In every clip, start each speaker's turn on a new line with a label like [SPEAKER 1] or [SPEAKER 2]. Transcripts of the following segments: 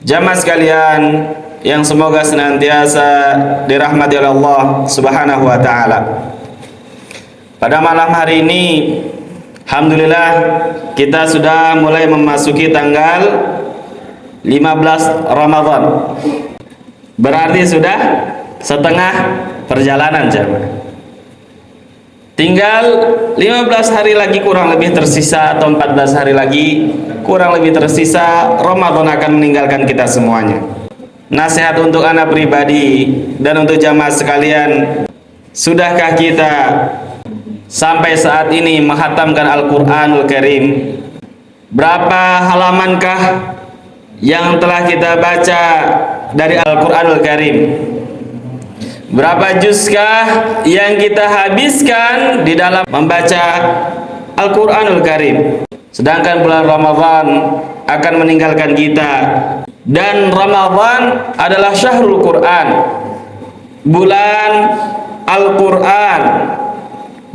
[SPEAKER 1] Jamaah sekalian yang semoga senantiasa dirahmati oleh Allah Subhanahu wa taala. Pada malam hari ini, alhamdulillah kita sudah mulai memasuki tanggal 15 Ramadan. Berarti sudah setengah perjalanan jamaah. Tinggal 15 hari lagi kurang lebih tersisa, atau 14 hari lagi kurang lebih tersisa, Ramadan akan meninggalkan kita semuanya. Nasihat untuk anak pribadi dan untuk jamaah sekalian, sudahkah kita sampai saat ini menghatamkan Al-Quranul Karim? Berapa halamankah yang telah kita baca dari Al-Quranul Karim? Berapa juzkah yang kita habiskan di dalam membaca Al-Quranul Karim? Sedangkan bulan Ramadan akan meninggalkan kita, dan Ramadan adalah syahrul Quran, bulan Al-Quran,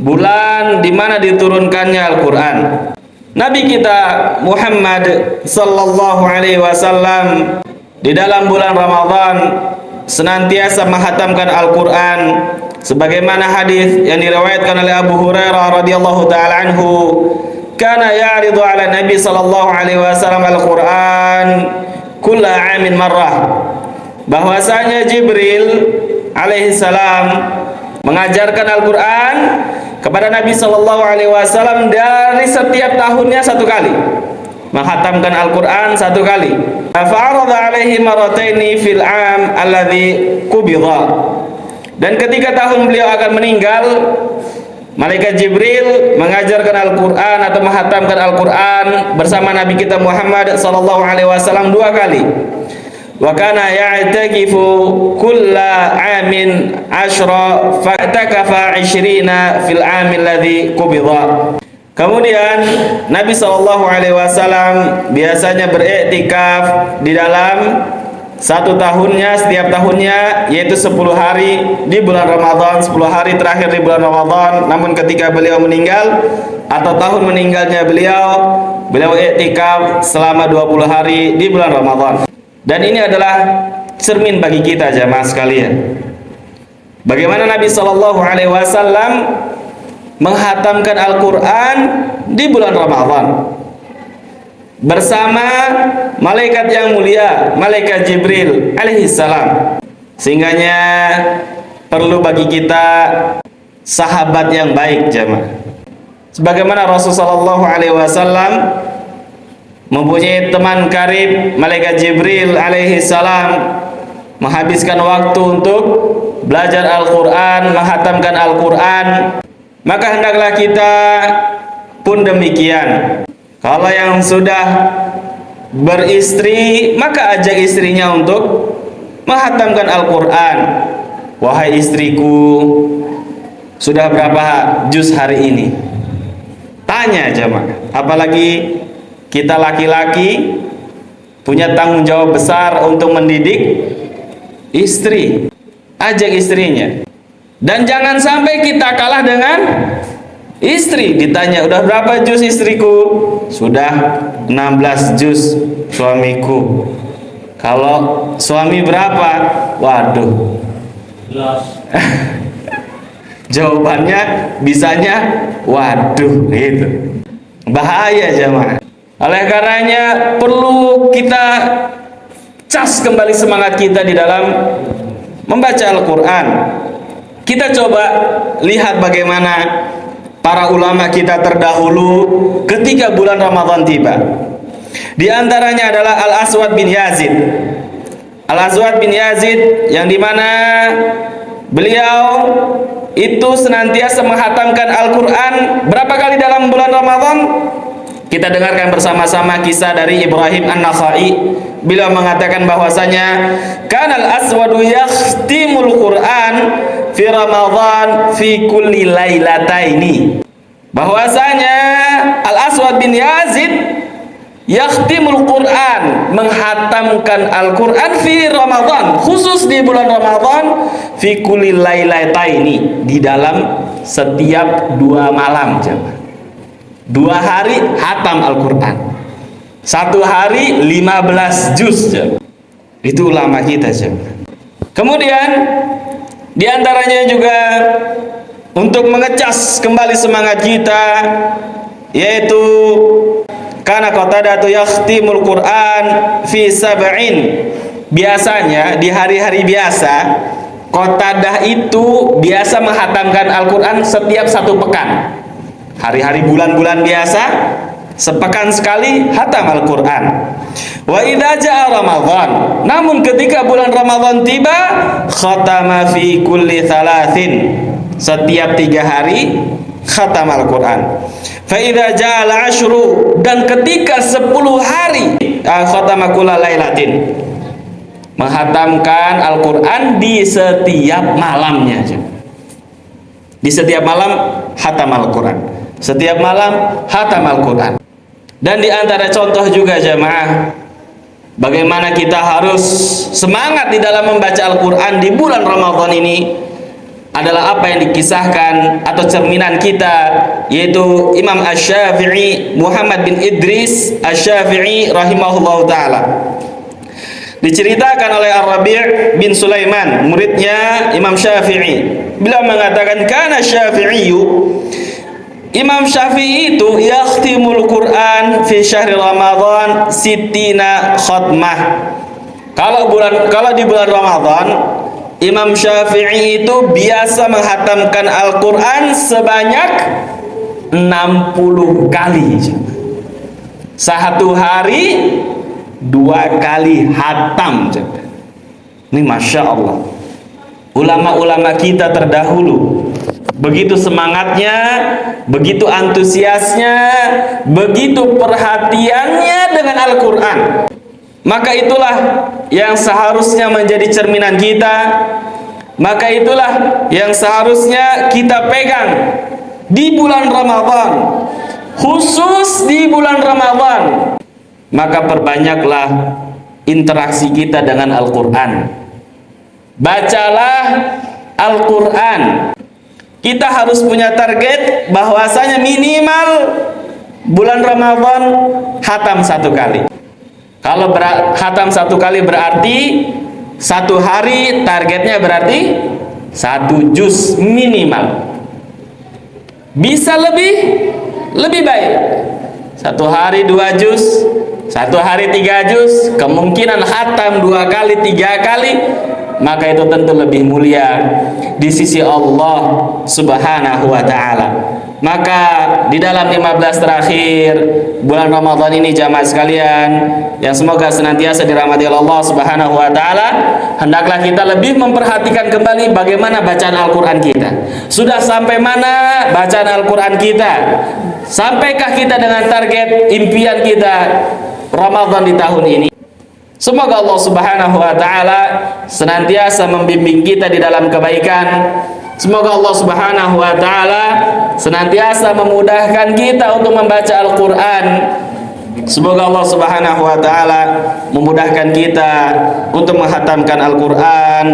[SPEAKER 1] bulan di mana diturunkannya Al-Quran. Nabi kita Muhammad sallallahu alaihi wasallam di dalam bulan Ramadan senantiasa menghatamkan Al-Quran, sebagaimana hadis yang diriwayatkan oleh Abu Hurairah radhiyallahu taala anhu, kana ya'ridu ala Nabi sallallahu alaihi wasallam Al-Quran kulla 'amin marrah, bahwasanya Jibril alaihi salam mengajarkan Al-Quran kepada Nabi sallallahu alaihi wasallam dari setiap tahunnya satu kali, menghatamkan Al-Quran satu kali. Fa'arada alaihi marataini fil 'am alladhi qubidha, dan ketika tahun beliau akan meninggal, malaikat Jibril mengajarkan Al-Quran atau menghatamkan Al-Quran bersama Nabi kita Muhammad sallallahu alaihi wasallam dua kali. Wa kana ya'takifu kulla 'amin 'ashra fa'takafa 'ishrina fil 'am alladhi qubidha. Kemudian Nabi SAW biasanya beriktikaf di dalam satu tahunnya, setiap tahunnya, yaitu 10 hari di bulan Ramadan, 10 hari terakhir di bulan Ramadan. Namun ketika beliau meninggal atau tahun meninggalnya beliau iktikaf selama 20 hari di bulan Ramadan. Dan ini adalah cermin bagi kita jamaah sekalian, bagaimana Nabi SAW menghatamkan Al-Quran di bulan Ramadan bersama malaikat yang mulia, malaikat Jibril alaihissalam. Sehingganya perlu bagi kita sahabat yang baik jemaah, sebagaimana Rasulullah SAW mempunyai teman karib malaikat Jibril alaihissalam, menghabiskan waktu untuk belajar Al-Quran, menghatamkan Al-Quran. Maka hendaklah kita pun demikian. Kalau yang sudah beristri, maka ajak istrinya untuk menghatamkan Al-Quran. Wahai istriku, sudah berapa juz hari ini? Tanya jemaah. Apalagi kita laki-laki punya tanggung jawab besar untuk mendidik istri. Ajak istrinya. Dan jangan sampai kita kalah dengan istri. Ditanya, udah berapa juz istriku? Sudah 16 juz suamiku. Kalau suami berapa? Waduh, jawabannya bisanya waduh, gitu. Bahaya jemaah. Oleh karenanya perlu kita cas kembali semangat kita di dalam membaca Al-Quran. Kita coba lihat bagaimana para ulama kita terdahulu ketika bulan Ramadan tiba. Di antaranya adalah Al-Aswad bin Yazid. Al-Aswad bin Yazid yang dimana beliau itu senantiasa menghatamkan Al-Quran berapa kali dalam bulan Ramadan? Kita dengarkan bersama-sama kisah dari Ibrahim An-Nakhai. Beliau mengatakan bahwasanya kanal aswadu yakhtimul Quran fi Ramadan fi kulli lailataini, bahwasanya Al-Aswad bin Yazid yakhtimul Quran, menghatamkan Al-Quran fi Ramadan, khusus di bulan Ramadan, fi kulli lailataini, di dalam setiap 2 malam jemaah. 2 hari hatam Al-Quran, 1 hari 15 juz. Itu ulama kita, jemaah. Kemudian diantaranya juga untuk mengecas kembali semangat kita, yaitu karena Qatadah yakhtimul Quran fi sab'in. Biasanya di hari-hari biasa Qatadah itu biasa menghatamkan Al-Quran setiap 1 pekan. Hari-hari bulan-bulan biasa sepekan sekali hatam Al-Quran. Wa idza jaa Ramadan, namun ketika bulan Ramadan tiba, khatama fi kulli thalathin, setiap 3 hari khatam Al-Quran. Fa idza jaa al-ashru, dan ketika 10 hari khatama kulla lailatin, menghatamkan Al-Quran di setiap malamnya. Di setiap malam hatam Al-Quran, setiap malam hatam Al-Quran. Dan di antara contoh juga jemaah, bagaimana kita harus semangat di dalam membaca Al-Quran di bulan Ramadan ini adalah apa yang dikisahkan atau cerminan kita, yaitu Imam Asy-Syafi'i Muhammad bin Idris Asy-Syafi'i rahimahullahu ta'ala. Diceritakan oleh Ar-Rabi' bin Sulaiman, muridnya Imam Syafi'i. Beliau mengatakan, kana Syafi'iyu, Imam Syafi'i itu yakhtimul Quran fi syahri Ramadan sittina khatmah. Kalau di bulan Ramadan, Imam Syafi'i itu biasa menghatamkan Al-Quran sebanyak 60 kali. Satu hari 2 kali hatam. Ini Masya Allah, ulama-ulama kita terdahulu begitu semangatnya, begitu antusiasnya, begitu perhatiannya dengan Al-Quran. Maka itulah yang seharusnya menjadi cerminan kita, maka itulah yang seharusnya kita pegang di bulan Ramadan, khusus di bulan Ramadan. Maka perbanyaklah interaksi kita dengan Al-Quran. Bacalah Al-Quran. Kita harus punya target bahwasanya minimal bulan Ramadan hatam 1 kali. Kalau hatam 1 kali berarti 1 hari targetnya berarti 1 juz minimal. Bisa lebih baik. 1 hari 2 juz, 1 hari 3 juz, kemungkinan hatam 2 kali 3 kali, maka itu tentu lebih mulia di sisi Allah Subhanahu wa ta'ala. Maka di dalam 15 terakhir bulan Ramadan ini jamaah sekalian, yang semoga senantiasa dirahmati Allah Subhanahu wa ta'ala, hendaklah kita lebih memperhatikan kembali bagaimana bacaan Al-Quran kita. Sudah sampai mana bacaan Al-Quran kita? Sampaikah kita dengan target impian kita Ramadan di tahun ini? Semoga Allah Subhanahu wa ta'ala senantiasa membimbing kita di dalam kebaikan. Semoga Allah Subhanahu wa ta'ala senantiasa memudahkan kita untuk membaca Al-Quran. Semoga Allah Subhanahu wa ta'ala memudahkan kita untuk menghatamkan Al-Quran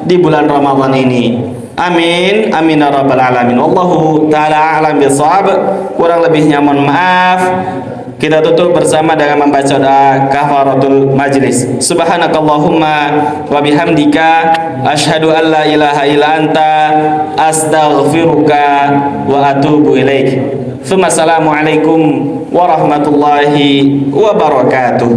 [SPEAKER 1] di bulan Ramadan ini. Amin, amin ya rabbal alamin. Wallahu ta'ala a'lam bishawab. Kurang lebihnya mohon maaf. Kita tutup bersama dengan membaca doa kafaratul majlis. Subhanakallahumma wa bihamdika asyhadu an la ilaha illa anta astaghfiruka wa atubu ilaik. Assalamualaikum warahmatullahi wabarakatuh.